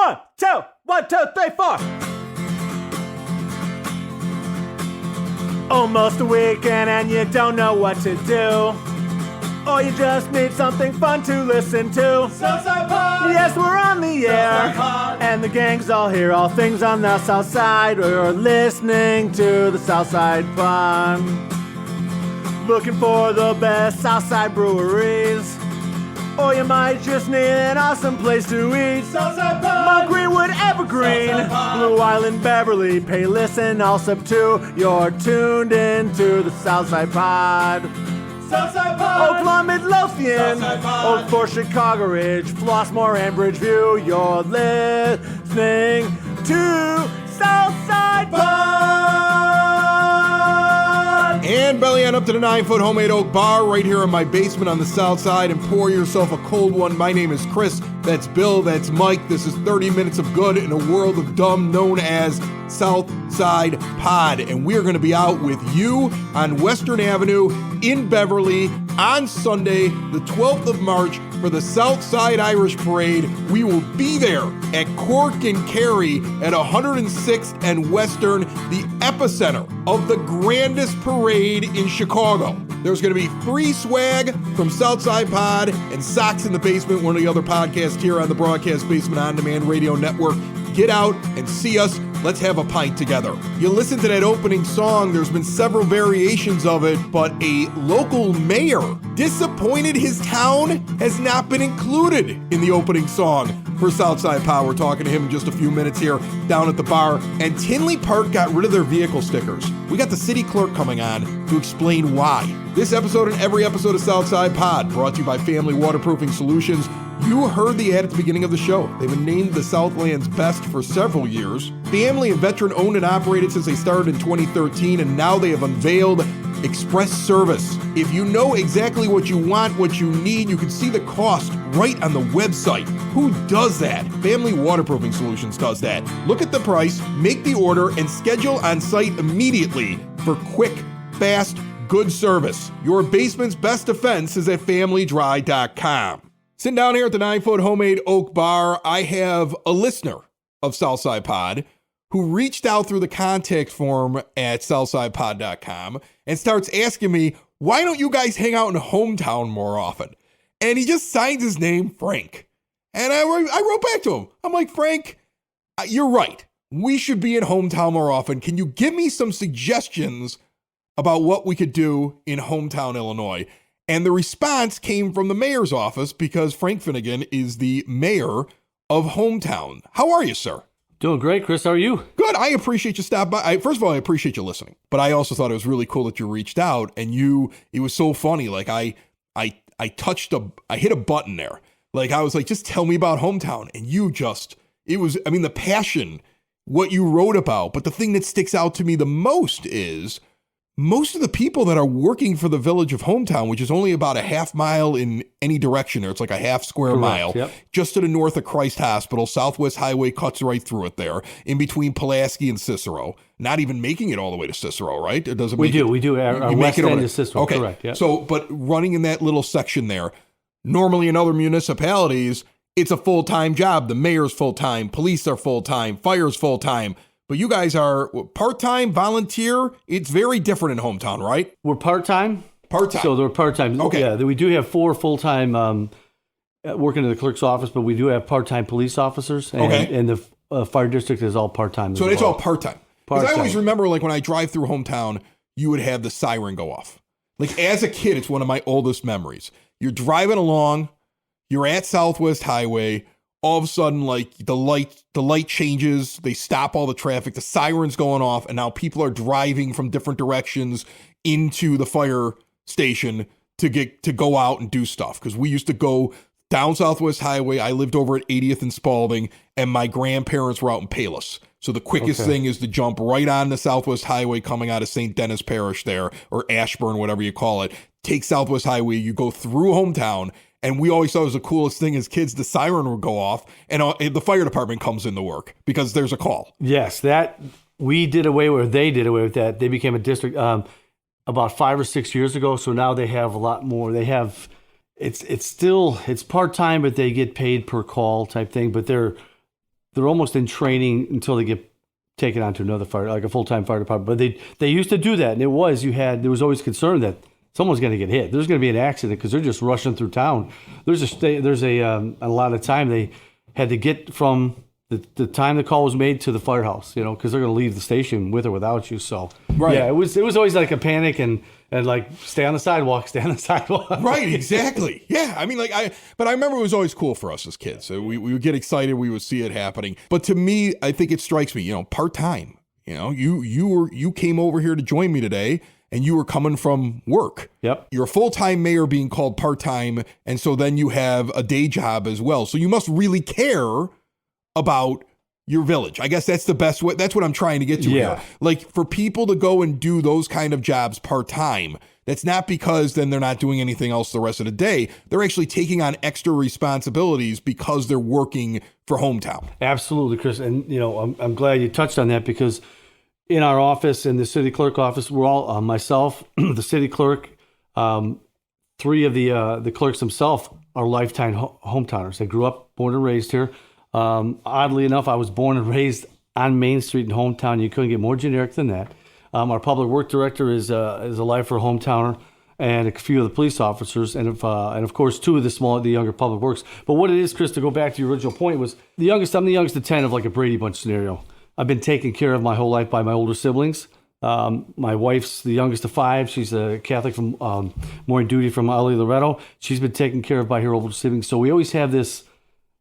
1, 2, 1, 2, 3, 4. Almost a weekend and you don't know what to do. Or you just need something fun to listen to. Southside Pod! Yes, we're on the air. And the gang's all here, all things on the South Side. You're listening to the Southside Pod. Looking for the best Southside breweries. Or you might just need an awesome place to eat. Southside Pod! Mount Greenwood, Evergreen, Blue Island, Beverly, Payless, and Allsup too. You're tuned into the Southside Pod. Southside Pod! Oakland, Midlothian, Southside Pod! Oak Forest, Chicago Ridge, Flossmoor, and Bridgeview. You're listening to Southside Pod! And belly on up to the 9-foot homemade oak bar right here in my basement on the south side and pour yourself a cold one. My name is Chris. That's Bill. That's Mike. This is 30 minutes of good in a world of dumb known as Southside Pod. And we are going to be out with you on Western Avenue in Beverly on Sunday, the 12th of March for the Southside Irish Parade. We will be there at Cork and Kerry at 106th and Western, the epicenter of the grandest parade in Chicago. There's going to be free swag from Southside Pod and Socks in the Basement, one of the other podcasts here on the Broadcast Basement On Demand Radio Network. Get out and see us. Let's have a pint together. You listen to that opening song, there's been several variations of it, but a local mayor disappointed his town has not been included in the opening song for Southside Pod. We're talking to him in just a few minutes here down at the bar. And Tinley Park got rid of their vehicle stickers. We got the city clerk coming on to explain why. This episode and every episode of Southside Pod brought to you by Family Waterproofing Solutions. You heard the ad at the beginning of the show. They've been named the Southland's best for several years. Family and veteran owned and operated since they started in 2013, and now they have unveiled Express Service. If you know exactly what you want, what you need, you can see the cost right on the website. Who does that? Family Waterproofing Solutions does that. Look at the price, make the order, and schedule on site immediately for quick, fast, good service. Your basement's best defense is at FamilyDry.com. Sitting down here at the 9-foot homemade oak bar, I have a listener of Southside Pod who reached out through the contact form at SouthsidePod.com and starts asking me, why don't you guys hang out in hometown more often? And he just signs his name, Frank. And I wrote back to him. I'm like, Frank, you're right. We should be in hometown more often. Can you give me some suggestions about what we could do in hometown Illinois? And the response came from the mayor's office because Frank Finnegan is the mayor of hometown. How are you, sir? Doing great, Chris. How are you? Good. I appreciate you stopping by. First of all, I appreciate you listening. But I also thought it was really cool that you reached out and it was so funny. Like I hit a button there. Like I was like, just tell me about hometown. And the passion, what you wrote about. But the thing that sticks out to me the most is most of the people that are working for the village of hometown, which is only about a half mile in any direction there, it's like a half square mile, yep. Just to the north of Christ Hospital, Southwest Highway cuts right through it there, in between Pulaski and Cicero, not even making it all the way to Cicero, right? It doesn't. We do. Our west end is Cicero, okay. Correct. Yep. So, but running in that little section there, normally in other municipalities, it's a full-time job. The mayor's full-time, police are full-time, fire's full-time. But you guys are part-time, volunteer. It's very different in hometown, right? We're part-time. Part-time. So they're part-time. Okay. Yeah, we do have 4 full-time working in the clerk's office, but we do have part-time police officers. And, okay. And the fire district is all part-time. So it's all part-time. Because I always Part-time. remember, like, when I drive through hometown, you would have the siren go off. Like, as a kid, it's one of my oldest memories. You're driving along, you're at Southwest Highway, all of a sudden, like, the light changes, they stop all the traffic, the siren's going off, and now people are driving from different directions into the fire station to go out and do stuff. Because we used to go down Southwest Highway. I lived over at 80th and Spalding, and my grandparents were out in Payless. So the quickest thing is to jump right on the Southwest Highway coming out of St. Dennis Parish there, or Ashburn, whatever you call it. Take Southwest Highway, you go through hometown, and we always thought it was the coolest thing as kids, the siren would go off, and the fire department comes into work because there's a call. Yes, they did away with that. They became a district about 5 or 6 years ago, so now they have a lot more. They have, it's part-time, but they get paid per call type thing, but they're they're almost in training until they get taken on to another fire, like a full-time fire department. But they used to do that, and there was always concern that someone's going to get hit. There's going to be an accident because they're just rushing through town. There's a lot of time they had to get from the time the call was made to the firehouse, because they're going to leave the station with or without you. So yeah, it was always like a panic and like stay on the sidewalk. Right, exactly. Yeah, I mean, but I remember it was always cool for us as kids. So we would get excited, we would see it happening. But to me, I think it strikes me, part time. You came over here to join me today, and you were coming from work. Yep. You're a full-time mayor being called part-time, and so then you have a day job as well. So you must really care about your village. I guess that's the best way. That's what I'm trying to get to here. Like, for people to go and do those kind of jobs part-time, that's not because then they're not doing anything else the rest of the day. They're actually taking on extra responsibilities because they're working for Hometown. Absolutely, Chris. And, I'm glad you touched on that because in our office, in the city clerk office, we're all, myself, the city clerk, three of the clerks themselves are lifetime hometowners. They grew up, born and raised here. Oddly enough, I was born and raised on Main Street in Hometown. You couldn't get more generic than that. Our public work director is a lifer hometowner, and a few of the police officers, and of course two of the younger public works. But what it is, Chris, to go back to your original point, was I'm the youngest of 10 of like a Brady Bunch scenario. I've been taken care of my whole life by my older siblings. My wife's the youngest of 5. She's a Catholic from Morning Duty from LA Loretto. She's been taken care of by her older siblings. So we always have this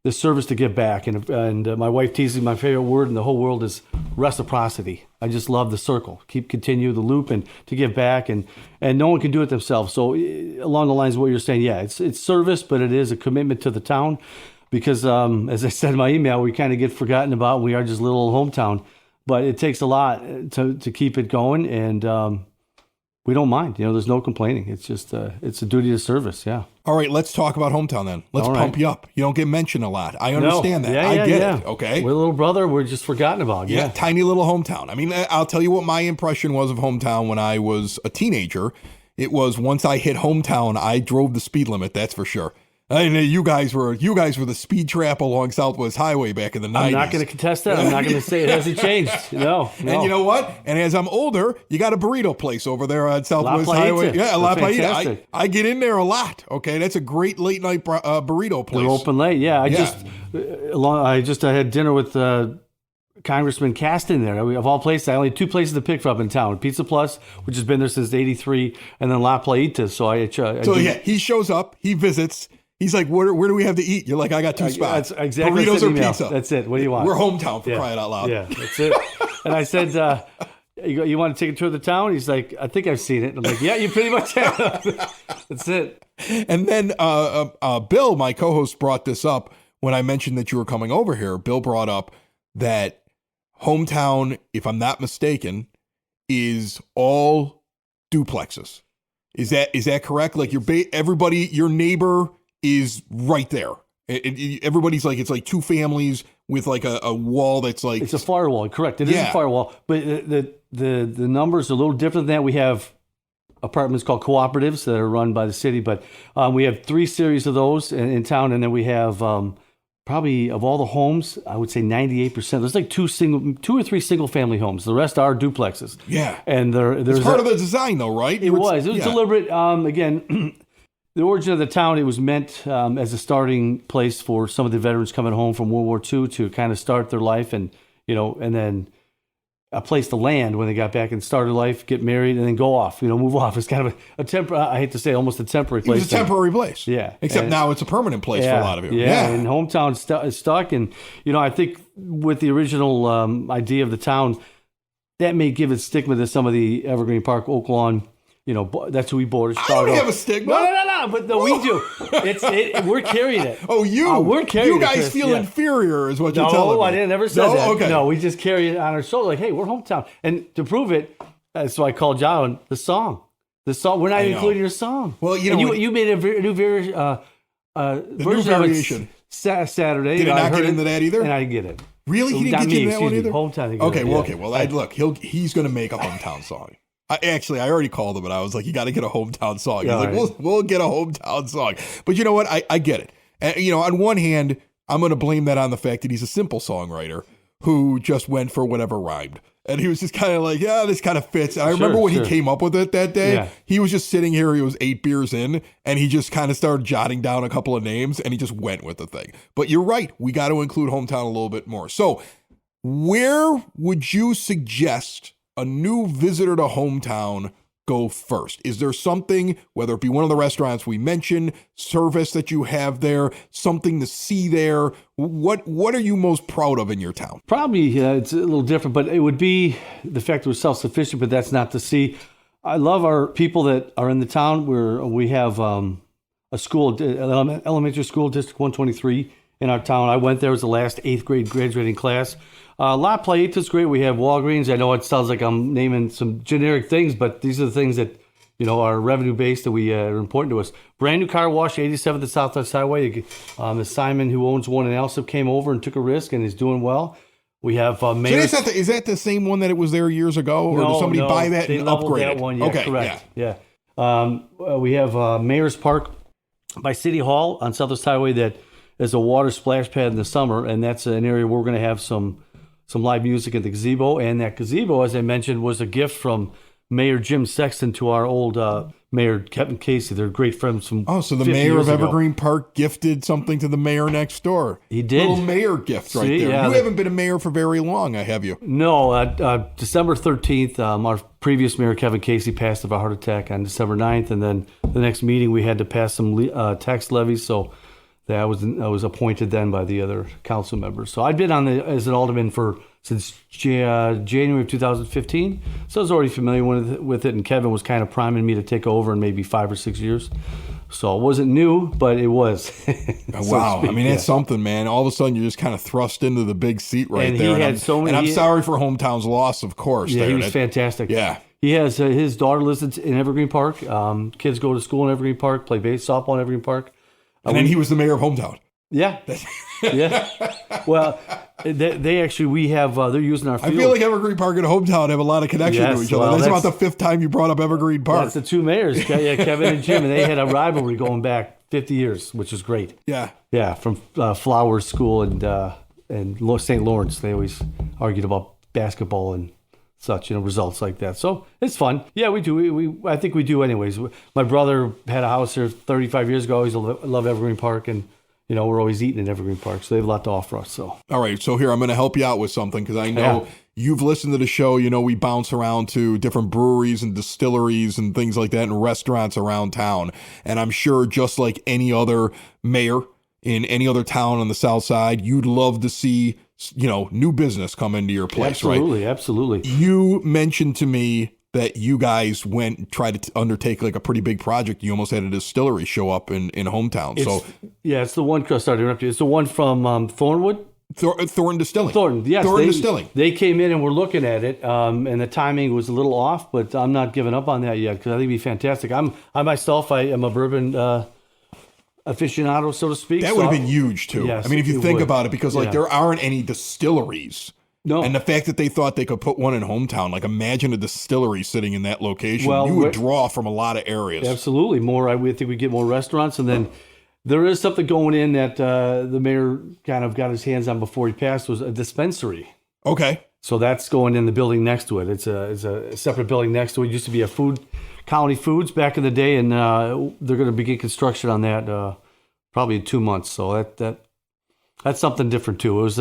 service to give back. And my wife teases me, my favorite word in the whole world is reciprocity. I just love the circle. Continue the loop and to give back. And no one can do it themselves. So along the lines of what you're saying, yeah, it's service, but it is a commitment to the town. Because as I said in my email, we kind of get forgotten about. We are just a little old hometown. But it takes a lot to keep it going, and we don't mind. There's no complaining. It's just it's a duty of service. Yeah. All right, let's talk about Hometown then. Let's pump you up. You don't get mentioned a lot. I understand that. Yeah, I get it. Okay. We're a little brother. We're just forgotten about. Yeah, tiny little hometown. I mean, I'll tell you what my impression was of Hometown when I was a teenager. It was once I hit Hometown, I drove the speed limit. That's for sure. I mean, you guys were the speed trap along Southwest Highway back in the 90s. I'm not going to contest that. I'm not going to say it hasn't changed. No. And you know what? And as I'm older, you got a burrito place over there on Southwest Highway. Yeah, La Paita. I get in there a lot. Okay, that's a great late night burrito place. They're open late. Yeah, I had dinner with Congressman Caston there. Of all places, I only had 2 places to pick from in town: Pizza Plus, which has been there since '83, and then La Paita. So he shows up, he visits. He's like, where do we have to eat? You're like, I got 2 spots. That's exactly. Burritos or pizza? That's it. What do you want? We're Hometown for crying out loud. Yeah, that's it. And I said, you want to take a tour of the town? He's like, I think I've seen it. And I'm like, yeah, you pretty much have. That's it. And then Bill, my co-host, brought this up when I mentioned that you were coming over here. Bill brought up that Hometown, if I'm not mistaken, is all duplexes. Is that correct? Like your neighbor is right there. Everybody's like, it's like 2 families with like a wall that's like... It's a firewall, correct. It is a firewall, but the numbers are a little different than that. We have apartments called cooperatives that are run by the city, but we have 3 series of those in town, and then we have probably of all the homes, I would say 98%. There's like 2 or 3 single family homes. The rest are duplexes. Yeah. And there's part of the design though, right? It was deliberate. Again, the origin of the town, it was meant as a starting place for some of the veterans coming home from World War II to kind of start their life and then a place to land when they got back and started life, get married, and then go off, move off. It's kind of a temporary, I hate to say, almost a temporary place. It was a temporary place. Yeah. Except now it's a permanent place for a lot of you. Yeah. And Hometown is stuck. And, I think with the original idea of the town, that may give it stigma to some of the Evergreen Park, Oak Lawn, that's who we bought. I don't have a stigma. No, but we do. We're carrying it. Oh, we're carrying it. You guys feel inferior is what you're telling me. No, I didn't ever say that. Okay. No, we just carry it on our shoulder. Like, hey, we're Hometown. And to prove it, so I called John the song. We're not including your song. Well, you made a new version variation. Saturday. Did it not get into that either? And I get it. Really? He didn't get into that one either? Hometown. Okay. Well, look, he's going to make a Hometown song. I already called him, and I was like, you got to get a Hometown song. He's like, we'll get a Hometown song. But you know what? I get it. And, on one hand, I'm going to blame that on the fact that he's a simple songwriter who just went for whatever rhymed. And he was just kind of like, yeah, this kind of fits. And I remember when he came up with it that day, he was just sitting here, he was 8 beers in, and he just kind of started jotting down a couple of names, and he just went with the thing. But you're right, we got to include Hometown a little bit more. So where would you suggest a new visitor to Hometown go first? Is there something, whether it be one of the restaurants we mentioned, service that you have there, something to see there? What are you most proud of in your town? Probably it's a little different, but it would be the fact that we're self-sufficient, but that's not to see. I love our people that are in the town where we have a school, elementary school, District 123 in our town. I went there as the last 8th grade graduating class. La Playita is great. We have Walgreens. I know it sounds like I'm naming some generic things, but these are the things that, are revenue based that we are important to us. Brand new car wash, 87th and Southwest Highway. Simon, who owns one in Alsip, came over and took a risk and is doing well. We have Mayor. So is that the same one that it was there years ago, or did somebody buy that and upgrade that it? One. Yeah, okay, correct. Yeah. We have Mayor's Park by City Hall on Southwest Highway that is a water splash pad in the summer, and that's an area where we're going to have some live music at the gazebo. And that gazebo, as I mentioned, was a gift from Mayor Jim Sexton to our old Mayor Kevin Casey. They're great friends from so the mayor of Evergreen Park gifted something to the mayor next door. He did. Little mayor gift right there. Yeah, you haven't been a mayor for very long, have you? No. December 13th, our previous mayor, Kevin Casey, passed of a heart attack on December 9th. And then the next meeting, we had to pass some tax levies. So I was appointed then by the other council members. So I'd been as an alderman since January of 2015. So I was already familiar with it, and Kevin was kind of priming me to take over in maybe 5 or 6 years. So it wasn't new, but it was. Wow. I mean, that's something, man. All of a sudden, you're just kind of thrust into the big seat there. And he had so many. And I'm sorry for Hometown's loss, of course. Yeah, he was fantastic. Yeah. He has his daughter lives in Evergreen Park. Kids go to school in Evergreen Park, play softball in Evergreen Park. And then he was the mayor of Hometown. Yeah. Yeah. Well, they actually, we have, they're using our field. I feel like Evergreen Park and Hometown have a lot of connection to each other. Well, that's about the 5th time you brought up Evergreen Park. That's the two mayors, Kevin and Jim, and they had a rivalry going back 50 years, which is great. Yeah. Yeah, from Flowers School and St. Lawrence. They always argued about basketball and such, results like that. So it's fun. Yeah, we do. I think we do anyways. My brother had a house here 35 years ago. I always love Evergreen Park, and we're always eating in Evergreen Park, so they have a lot to offer us. So all right, so here I'm going to help you out with something, because I know you've listened to the show. We bounce around to different breweries and distilleries and things like that, and restaurants around town. And I'm sure, just like any other mayor in any other town on the south side, you'd love to see new business come into your place. Absolutely, absolutely. You mentioned to me that you guys went and tried to undertake like a pretty big project. You almost had a distillery show up in Hometown. It's the one. Sorry to interrupt you. It's the one from Thornwood. Thornton Distilling. Thornton Distilling. They came in and we're looking at it, and the timing was a little off, but I'm not giving up on that yet, because I think it'd be fantastic. I myself am a bourbon aficionado, so to speak. That would have been huge too. Yes, I mean, if you think about it, because there aren't any distilleries. No. And the fact that they thought they could put one in Hometown, like imagine a distillery sitting in that location. You would draw from a lot of areas. Absolutely. I think we get more restaurants. And then there is something going in that the mayor kind of got his hands on before he passed, was a dispensary. Okay. So that's going in the building next to it. It's a separate building next to it. It used to be a County Foods back in the day, and they're going to begin construction on that probably in 2 months. So that's something different too. It was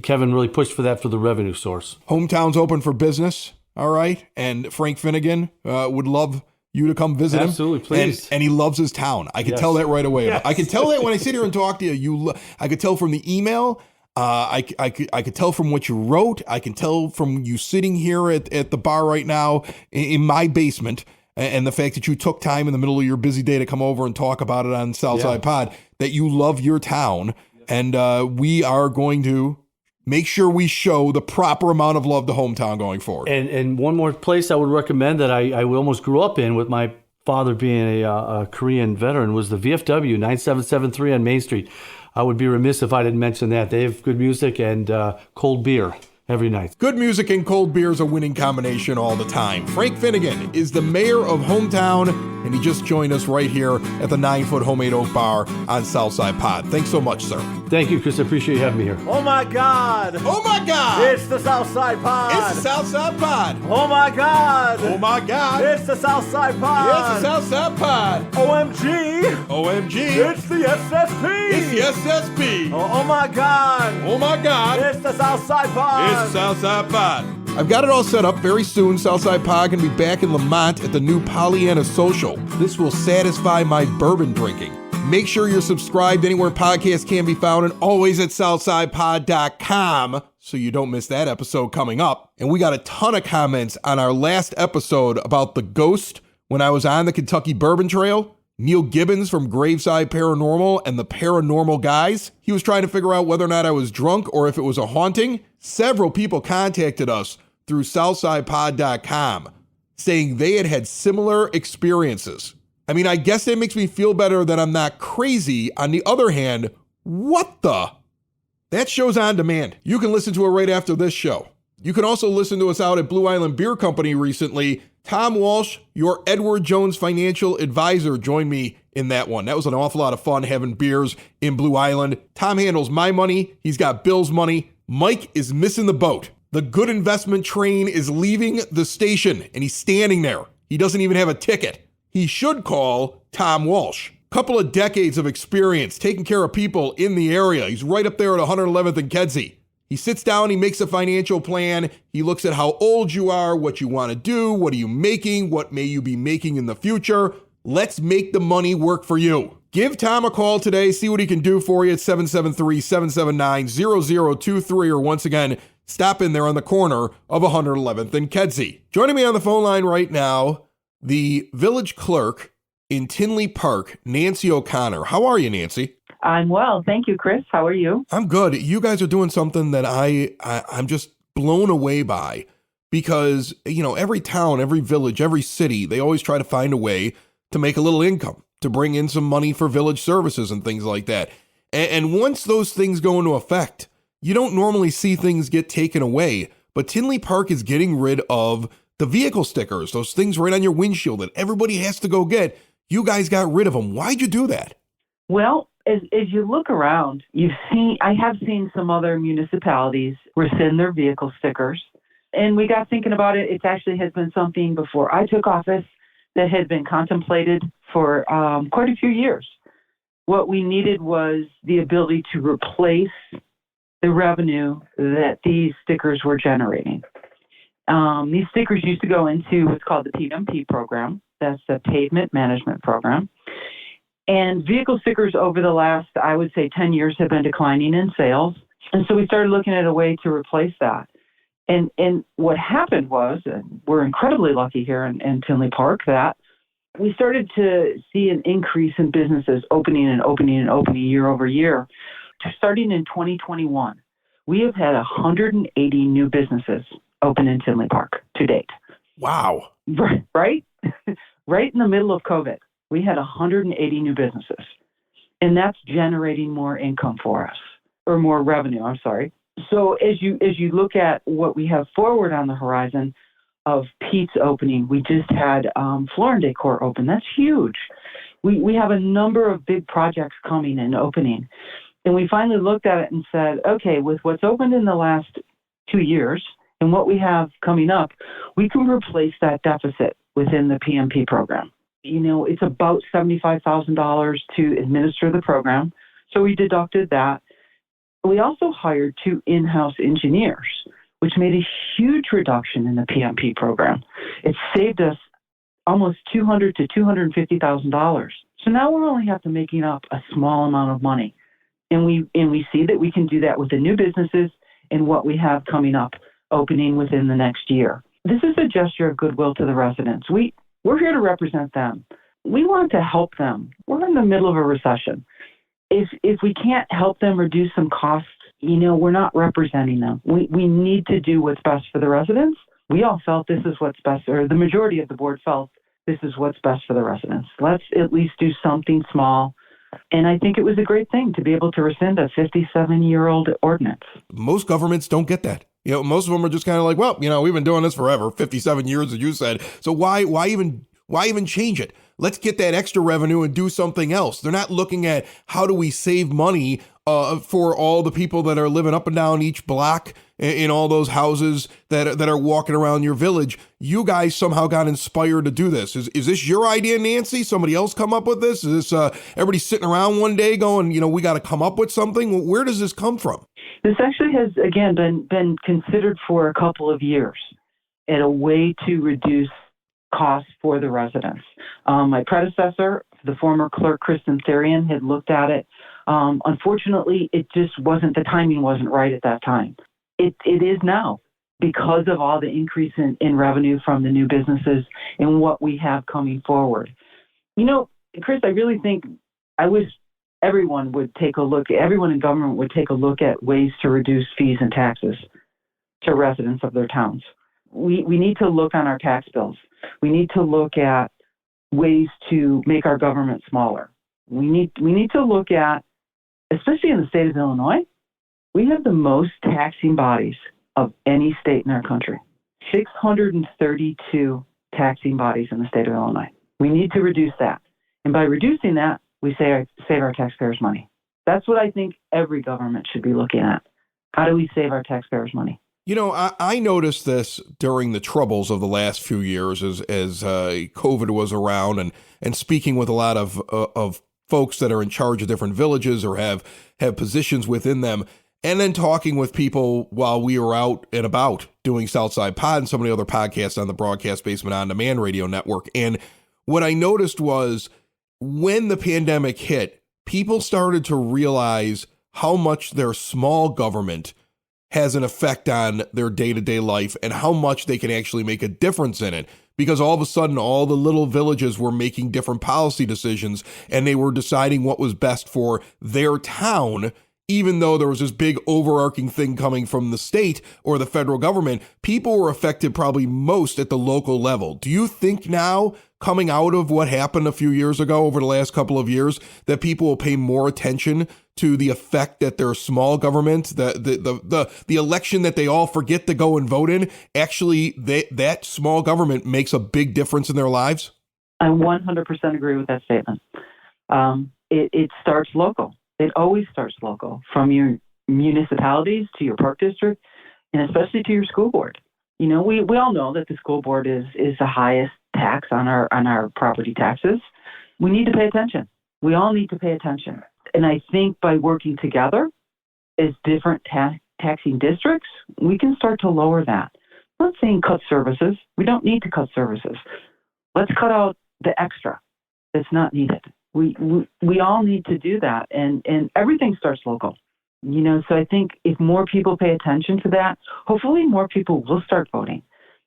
Kevin really pushed for that for the revenue source. Hometown's open for business, all right, and Frank Finnegan would love you to come visit him. Absolutely, please. And he loves his town. I can tell that right away. Yes. I can tell that when I sit here and talk to you. I could tell from the email. I could tell from what you wrote. I can tell from you sitting here at the bar right now in my basement, and the fact that you took time in the middle of your busy day to come over and talk about it on Southside Pod, that you love your town. And we are going to make sure we show the proper amount of love to Hometown going forward. And one more place I would recommend that I almost grew up in, with my father being a Korean veteran, was the VFW 9773 on Main Street. I would be remiss if I didn't mention that. They have good music and cold beer every night. Good music and cold beer is a winning combination all the time. Frank Finnegan is the mayor of Hometown, and he just joined us right here at the 9-Foot Homemade Oak Bar on Southside Pod. Thanks so much, sir. Thank you, Chris. I appreciate you having me here. Oh my God! Oh my God! It's the Southside Pod! It's the Southside Pod! Oh my God! Oh my God! It's the Southside Pod! It's the Southside Pod! OMG! OMG! It's the SSP! It's the SSP! Oh my God! Oh my God! It's the Southside Pod! It's the Southside Pod. I've got it all set up. Very soon, Southside Pod can be back in Lamont at the new Pollyanna Social. This will satisfy my bourbon drinking. Make sure you're subscribed anywhere podcasts can be found and always at SouthsidePod.com so you don't miss that episode coming up. And we got a ton of comments on our last episode about the ghost when I was on the Kentucky Bourbon Trail. Neil Gibbons from Graveside Paranormal and the Paranormal Guys. He was trying to figure out whether or not I was drunk or if it was a haunting. Several people contacted us through SouthsidePod.com saying they had had similar experiences. I mean, I guess that makes me feel better that I'm not crazy. On the other hand, what the? That show's on demand. You can listen to it right after this show. You can also listen to us out at Blue Island Beer Company recently. Tom Walsh, your Edward Jones financial advisor, joined me in that one. That was an awful lot of fun having beers in Blue Island. Tom handles my money. He's got Bill's money. Mike is missing the boat. The good investment train is leaving the station, and he's standing there. He doesn't even have a ticket. He should call Tom Walsh. Couple of decades of experience taking care of people in the area. He's right up there at 111th and Kedzie. He sits down, he makes a financial plan. He looks at how old you are, what you want to do, what are you making, what may you be making in the future. Let's make the money work for you. Give Tom a call today, see what he can do for you at 773-779-0023, or once again, stop in there on the corner of 111th and Kedzie. Joining me on the phone line right now, the village clerk in Tinley Park, Nancy O'Connor. How are you, Nancy? I'm well. Thank you, Chris. How are you? I'm good. You guys are doing something that I'm just blown away by because, you know, every town, every village, every city, they always try to find a way to make a little income, to bring in some money for village services and things like that. And once those things go into effect, you don't normally see things get taken away. But Tinley Park is getting rid of the vehicle stickers, those things right on your windshield that everybody has to go get. You guys got rid of them. Why'd you do that? Well, as you look around, I have seen some other municipalities rescind their vehicle stickers. And we got thinking about it. It actually has been something before I took office that had been contemplated for quite a few years. What we needed was the ability to replace the revenue that these stickers were generating. These stickers used to go into what's called the PMP program. That's the Pavement Management Program. And vehicle stickers over the last, I would say, 10 years have been declining in sales. And so we started looking at a way to replace that. And what happened was, and we're incredibly lucky here in Tinley Park, that we started to see an increase in businesses opening year over year. Starting in 2021, we have had 180 new businesses open in Tinley Park to date. Wow. Right? Right in the middle of COVID, we had 180 new businesses. And that's generating more income for us, or more revenue, I'm sorry. So as you look at what we have forward on the horizon of Pete's opening, we just had Floor and Decor open. That's huge. We have a number of big projects coming and opening. And we finally looked at it and said, okay, with what's opened in the last 2 years and what we have coming up, we can replace that deficit within the PMP program. You know, it's about $75,000 to administer the program. So we deducted that. We also hired 2 in-house engineers, which made a huge reduction in the PMP program. It saved us almost $200,000 to $250,000. So now we're only have to making up a small amount of money. And we see that we can do that with the new businesses and what we have coming up opening within the next year. This is a gesture of goodwill to the residents. We're here to represent them. We want to help them. We're in the middle of a recession. If we can't help them reduce some costs, you know, we're not representing them. We need to do what's best for the residents. We all felt this is what's best, or the majority of the board felt this is what's best for the residents. Let's at least do something small. And I think it was a great thing to be able to rescind a 57-year-old ordinance. Most governments don't get that. You know, most of them are just kind of like, well, you know, we've been doing this forever, 57 years, as you said. So why even change it? let's get that extra revenue and do something else. They're not looking at how do we save money for all the people that are living up and down each block in all those houses that are walking around your village. You guys somehow got inspired to do this. Is this your idea, Nancy? Somebody else come up with this? Is this everybody sitting around one day going, we got to come up with something? Where does this come from? This actually has, again, been considered for a couple of years as a way to reduce costs for the residents. My predecessor, the former clerk, Kristen Therian, had looked at it. Unfortunately, it just the timing wasn't right at that time. It is now because of all the increase in revenue from the new businesses and what we have coming forward. Chris, I really think I wish everyone in government would take a look at ways to reduce fees and taxes to residents of their towns. We need to look on our tax bills. We need to look at ways to make our government smaller. We need to look at, especially in the state of Illinois, we have the most taxing bodies of any state in our country. 632 taxing bodies in the state of Illinois. We need to reduce that. And by reducing that, we save our taxpayers money. That's what I think every government should be looking at. How do we save our taxpayers money? I noticed this during the troubles of the last few years as COVID was around and speaking with a lot of folks that are in charge of different villages or have positions within them, and then talking with people while we were out and about doing Southside Pod and some of the other podcasts on the Broadcast Basement On Demand radio network. And what I noticed was when the pandemic hit, people started to realize how much their small government has an effect on their day-to-day life and how much they can actually make a difference in it. Because all of a sudden, all the little villages were making different policy decisions and they were deciding what was best for their town, even though there was this big overarching thing coming from the state or the federal government. People were affected probably most at the local level. Do you think now, coming out of what happened a few years ago over the last couple of years, that people will pay more attention to the effect that their small government, the election that they all forget to go and vote in, actually that small government makes a big difference in their lives? I 100% agree with that statement. It starts local. It always starts local, from your municipalities to your park district, and especially to your school board. We all know that the school board is the highest tax on our property taxes. We need to pay attention. We all need to pay attention. And I think by working together as different taxing districts, we can start to lower that. I'm not saying cut services. We don't need to cut services. Let's cut out the extra that's not needed. We all need to do that, and everything starts local. So I think if more people pay attention to that, hopefully more people will start voting.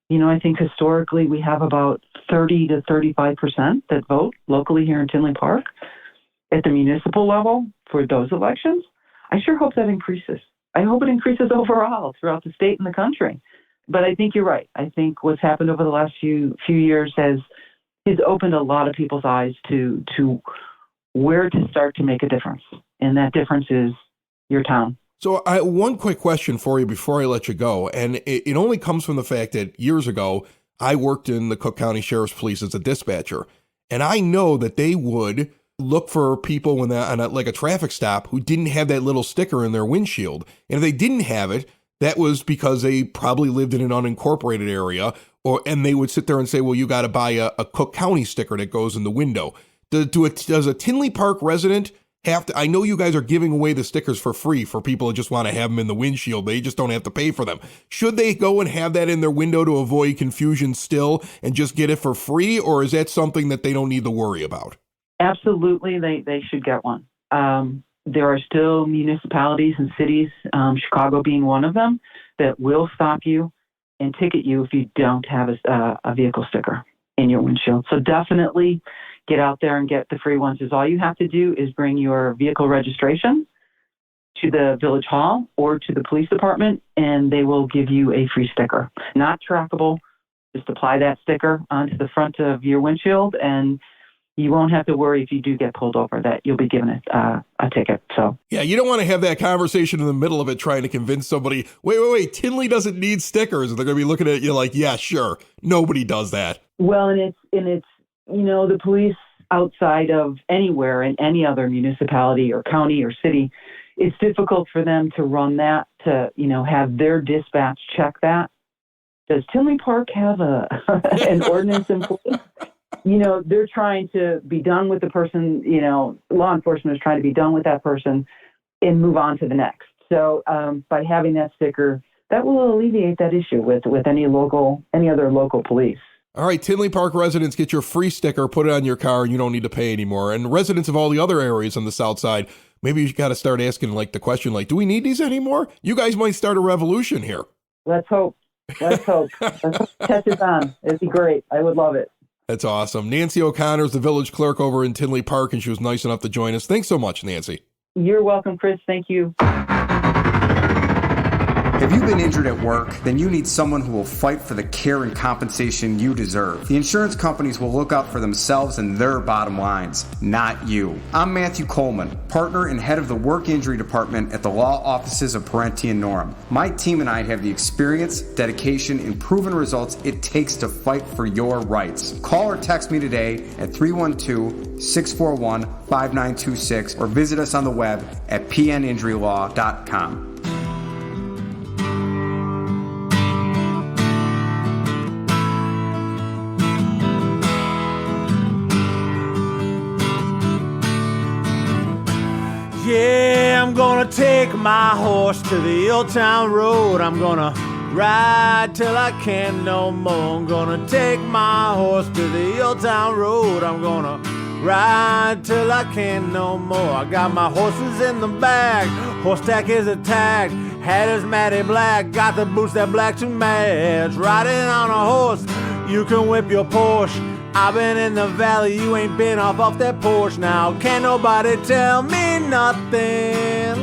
I think historically we have about 30 to 35% that vote locally here in Tinley Park at the municipal level for those elections. I sure hope that increases. I hope it increases overall throughout the state and the country. But I think you're right. I think what's happened over the last few years has opened a lot of people's eyes to where to start to make a difference. And that difference is your town. So one quick question for you before I let you go. And it only comes from the fact that years ago, I worked in the Cook County Sheriff's Police as a dispatcher. And I know that they would look for people when they're on a traffic stop who didn't have that little sticker in their windshield. And if they didn't have it, that was because they probably lived in an unincorporated area, and they would sit there and say, well, you got to buy a Cook County sticker that goes in the window. Does a Tinley Park resident have to? I know you guys are giving away the stickers for free for people that just want to have them in the windshield. They just don't have to pay for them. Should they go and have that in their window to avoid confusion still and just get it for free? Or is that something that they don't need to worry about? Absolutely, they should get one. There are still municipalities and cities, Chicago being one of them, that will stop you and ticket you if you don't have a vehicle sticker in your windshield. So definitely get out there and get the free ones. All you have to do is bring your vehicle registration to the village hall or to the police department, and they will give you a free sticker. Not trackable. Just apply that sticker onto the front of your windshield, and you won't have to worry if you do get pulled over that you'll be given a ticket. So yeah, you don't want to have that conversation in the middle of it trying to convince somebody, wait, Tinley doesn't need stickers. And they're going to be looking at you like, yeah, sure. Nobody does that. Well, and it's the police outside of anywhere in any other municipality or county or city, it's difficult for them to run that, to, have their dispatch check that. Does Tinley Park have an ordinance in place? They're trying to be done with the person, law enforcement is trying to be done with that person and move on to the next. So by having that sticker, that will alleviate that issue with any other local police. All right, Tinley Park residents, get your free sticker, put it on your car, and you don't need to pay anymore. And residents of all the other areas on the south side, maybe you got to start asking the question, do we need these anymore? You guys might start a revolution here. Let's hope. Let's hope. Test it on. It'd be great. I would love it. That's awesome. Nancy O'Connor is the village clerk over in Tinley Park, and she was nice enough to join us. Thanks so much, Nancy. You're welcome, Chris. Thank you. If you've been injured at work, then you need someone who will fight for the care and compensation you deserve. The insurance companies will look out for themselves and their bottom lines, not you. I'm Matthew Coleman, partner and head of the work injury department at the law offices of Parenti and Norham. My team and I have the experience, dedication, and proven results it takes to fight for your rights. Call or text me today at 312-641-5926 or visit us on the web at pninjurylaw.com. Yeah, I'm gonna take my horse to the old town road. I'm gonna ride till I can't no more. I'm gonna take my horse to the old town road. I'm gonna ride till I can't no more. I got my horses in the bag, horse tack is attacked, hat is matty black, got the boots that black to match. Riding on a horse, you can whip your Porsche. I've been in the valley, you ain't been off that porch now. Can't nobody tell me nothing.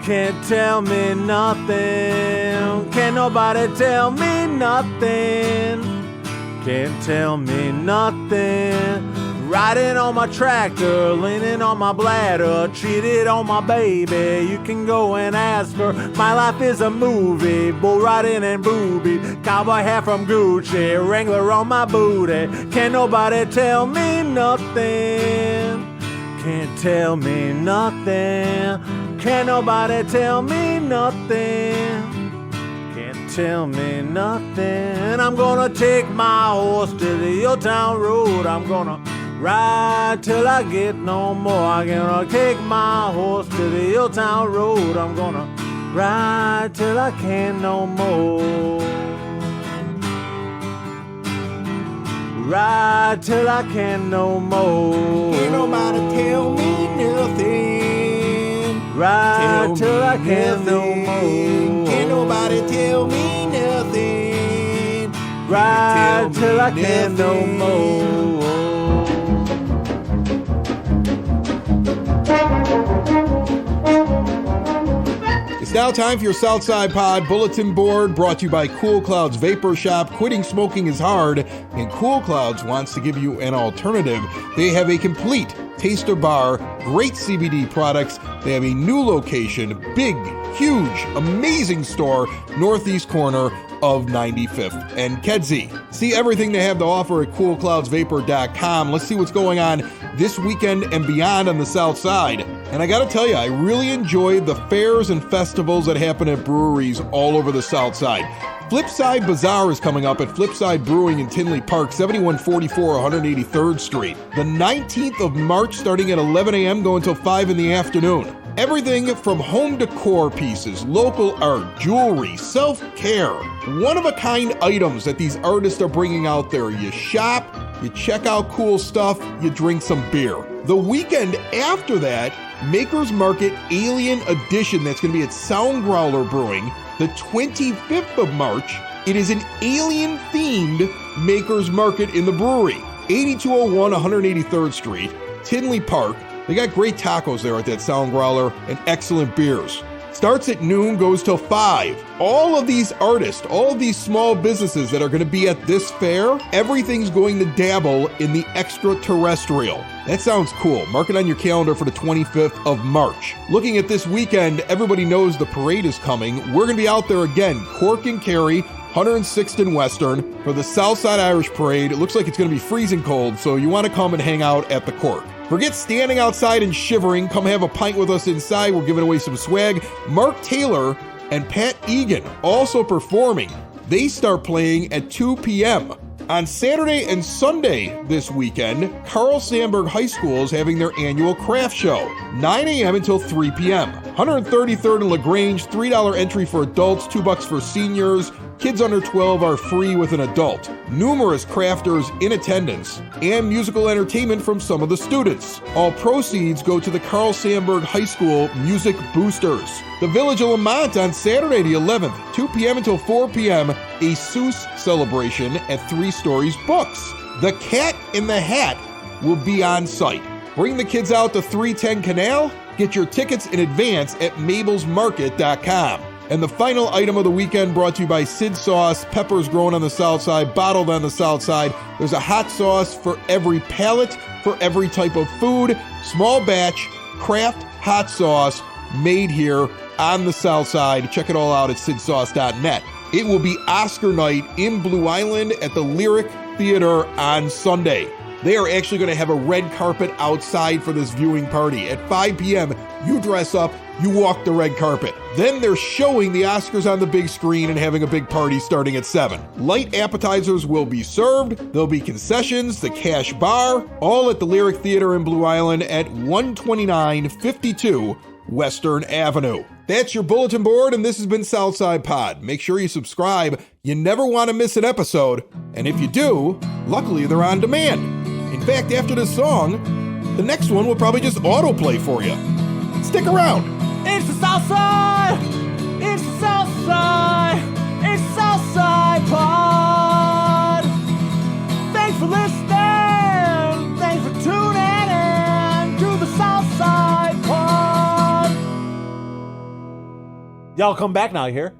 Can't tell me nothing. Can't nobody tell me nothing. Can't tell me nothing. Riding on my tractor, leaning on my bladder, cheated on my baby. You can go and ask her. My life is a movie, bull riding and booby, cowboy hat from Gucci, Wrangler on my booty. Can't nobody tell me nothing. Can't tell me nothing. Can't nobody tell me nothing. Can't tell me nothing. I'm gonna take my horse to the old town road. I'm gonna ride till I get no more. I'm gonna take my horse to the old town road. I'm gonna ride till I can't no more. Ride till I can't no more. Can't nobody tell me nothing. Ride till I can't no more. Can't nobody tell me nothing. Ride till I can't no more. It's now time for your Southside Pod Bulletin Board, brought to you by Cool Clouds Vapor Shop. Quitting smoking is hard, and Cool Clouds wants to give you an alternative. They have a complete taster bar, great CBD products. They have a new location, big, huge, amazing store, northeast corner of 95th and Kedzie. See everything they have to offer at coolcloudsvapor.com. Let's see what's going on this weekend and beyond on the south side. And I gotta tell you, I really enjoyed the fairs and festivals that happen at breweries all over the south side. Flipside Bazaar is coming up at Flipside Brewing in Tinley Park, 7144 183rd Street. The 19th of March, starting at 11 a.m., going until 5 in the afternoon. Everything from home decor pieces, local art, jewelry, self-care, one-of-a-kind items that these artists are bringing out there. You shop, you check out cool stuff, you drink some beer. The weekend after that, Maker's Market Alien Edition, that's going to be at Sound Growler Brewing, the 25th of March. It is an alien-themed Maker's Market in the brewery, 8201 183rd Street, Tinley Park. They got great tacos there at that Sound Growler and excellent beers. Starts at noon, goes till 5. All of these artists, all of these small businesses that are going to be at this fair, everything's going to dabble in the extraterrestrial. That sounds cool. Mark it on your calendar for the 25th of March. Looking at this weekend, everybody knows the parade is coming. We're going to be out there again. Cork and Carry, 106th and Western for the Southside Irish Parade. It looks like it's going to be freezing cold, so you want to come and hang out at the court. Forget standing outside and shivering. Come have a pint with us inside. We're giving away some swag. Mark Taylor and Pat Egan also performing. They start playing at 2 p.m. On Saturday and Sunday this weekend, Carl Sandburg High School is having their annual craft show, 9 a.m. until 3 p.m. 133rd and LaGrange, $3 entry for adults, $2 for seniors. Kids under 12 are free with an adult. Numerous crafters in attendance and musical entertainment from some of the students. All proceeds go to the Carl Sandburg High School Music Boosters. The Village of Lamont on Saturday the 11th, 2 p.m. until 4 p.m., a Seuss celebration at 3 Stories Books. The Cat in the Hat will be on site. Bring the kids out to 310 Canal. Get your tickets in advance at mablesmarket.com. And the final item of the weekend brought to you by Sid Sauce. Peppers grown on the south side, bottled on the south side. There's a hot sauce for every palate, for every type of food. Small batch, craft hot sauce made here on the south side. Check it all out at sidsauce.net. It will be Oscar night in Blue Island at the Lyric Theater on Sunday. They are actually going to have a red carpet outside for this viewing party. At 5 p.m., you dress up, you walk the red carpet. Then they're showing the Oscars on the big screen and having a big party starting at 7. Light appetizers will be served. There'll be concessions, the cash bar, all at the Lyric Theater in Blue Island at 12952 Western Avenue. That's your bulletin board, and this has been Southside Pod. Make sure you subscribe. You never want to miss an episode. And if you do, luckily they're on demand. In fact, after this song, the next one will probably just autoplay for you. Stick around. It's the Southside! It's the Southside! It's the Southside Pod! Thanks for listening! Thanks for tuning in to the Southside Pod! Y'all come back now, you hear?